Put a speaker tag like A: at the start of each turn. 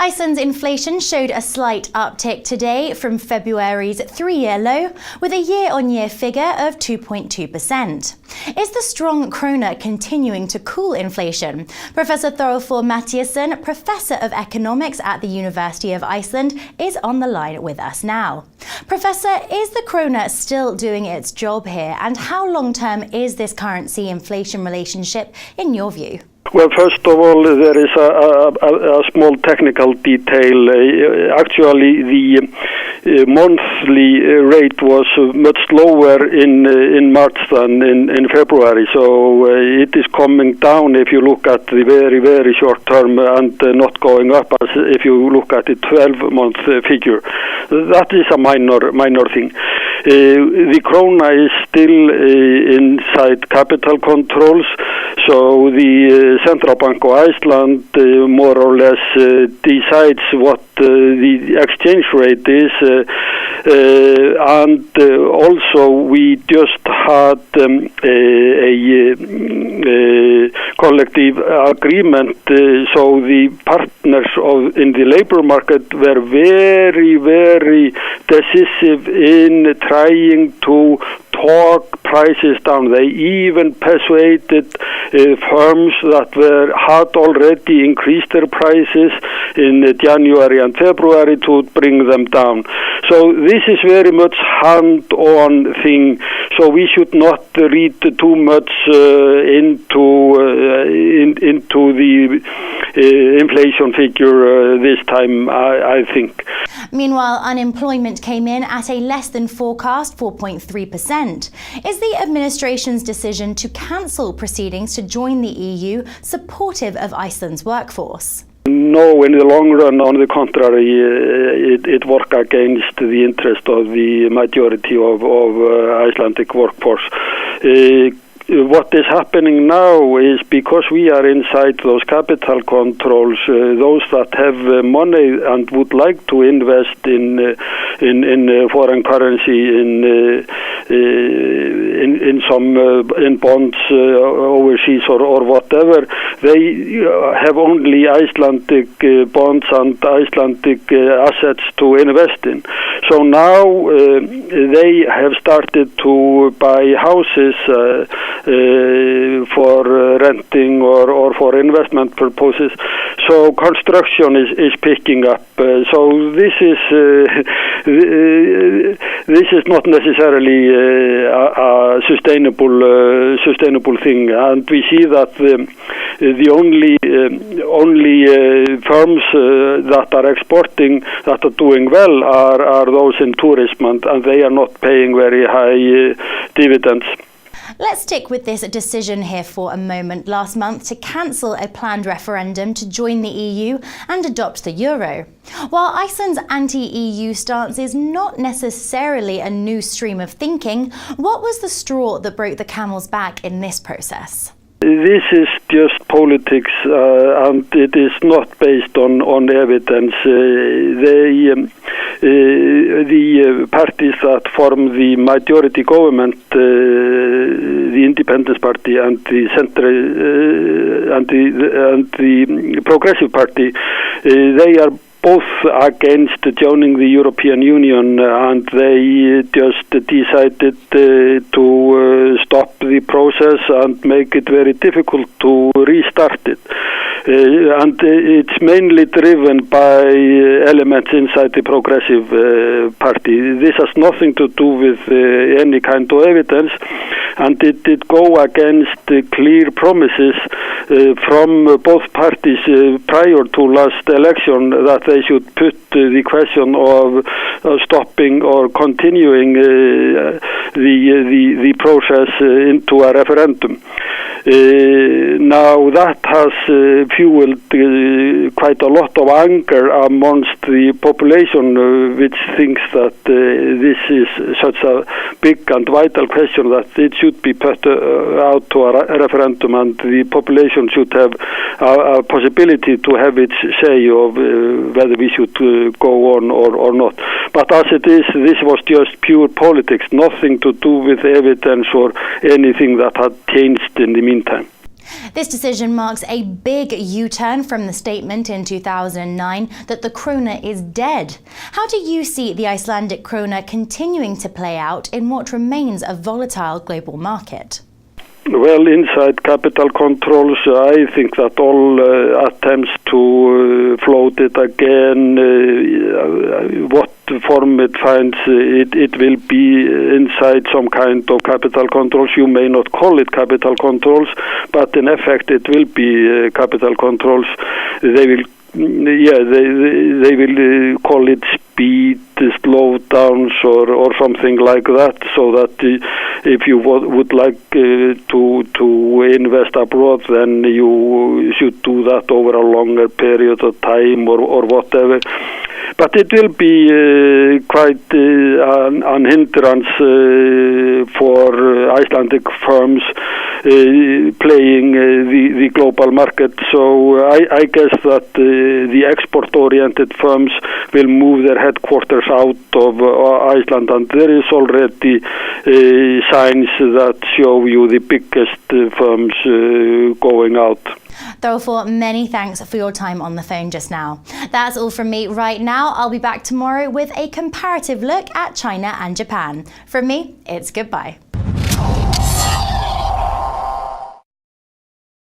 A: Iceland's inflation showed a slight uptick today from February's three-year low, with a year-on-year figure of 2.2%. Is the strong krona continuing to cool inflation? Professor Thorolfur Matthasson, Professor of Economics at the University of Iceland, is on the line with us now. Professor, is the krona still doing its job here, and how long-term is this currency-inflation relationship in your view?
B: Well, first of all, there is a small technical detail. Actually, the monthly rate was much lower in March than in February, so it is coming down if you look at the very, very short term and not going up as if you look at the 12-month figure. That is a minor thing. The krona is still inside capital controls, so the Central Bank of Iceland more or less decides what the exchange rate is, and also we just had a collective agreement, so the partners in the labor market were very, very decisive in trying to talk prices down. They even persuaded firms that had already increased their prices in January and February to bring them down. So this is very much hand-on thing. So we should not read too much into the inflation figure this time, I think.
A: Meanwhile, unemployment came in at a less than forecast 4.3%. Is the administration's decision to cancel proceedings to join the EU supportive of Iceland's workforce?
B: No, in the long run, on the contrary, it works against the interest of the majority of Icelandic workforce. What is happening now is because we are inside those capital controls, those that have money and would like to invest in foreign currency, in bonds overseas or whatever, they have only Icelandic bonds and Icelandic assets to invest in. So now they have started to buy houses for renting or for investment purposes. So construction is picking up. So this is not necessarily a sustainable thing, and we see that the only firms that are exporting that are doing well are those in tourism, and they are not paying very high dividends.
A: Let's stick with this decision here for a moment. Last month to cancel a planned referendum to join the EU and adopt the euro. While Iceland's anti-EU stance is not necessarily a new stream of thinking, what was the straw that broke the camel's back in this process?
B: This is just politics, and it is not based on evidence. The parties that form the majority government, the Independence Party and the and the Progressive Party, they are both against joining the European Union, and they just decided to stop the process and make it very difficult to restart it. And it's mainly driven by elements inside the Progressive Party. This has nothing to do with any kind of evidence, and it did go against clear promises from both parties prior to last election that they should put the question of stopping or continuing the process into a referendum. Now that has fueled quite a lot of anger amongst the population, which thinks that this is such a big and vital question that it should be put out to a referendum, and the population should have a possibility to have its say of whether we should go on or not. But as it is, this was just pure politics, nothing to do with evidence or anything that had changed in the meantime.
A: This decision marks a big U-turn from the statement in 2009 that the krona is dead. How do you see the Icelandic krona continuing to play out in what remains a volatile global market?
B: Well, inside capital controls, I think that all attempts to float it again, what form it finds, it will be inside some kind of capital controls. You may not call it capital controls, but in effect it will be capital controls. They will they will call it speed slowdowns or something like that, so that if you would like to invest abroad, then you should do that over a longer period of time or whatever. But it will be quite an hindrance for Icelandic firms playing the global market. So I guess that the export-oriented firms will move their headquarters out of Iceland, and there is already signs that show you the biggest firms going out.
A: Thorolfur, many thanks for your time on the phone just now. That's all from me right now. I'll be back tomorrow with a comparative look at China and Japan. From me, it's goodbye.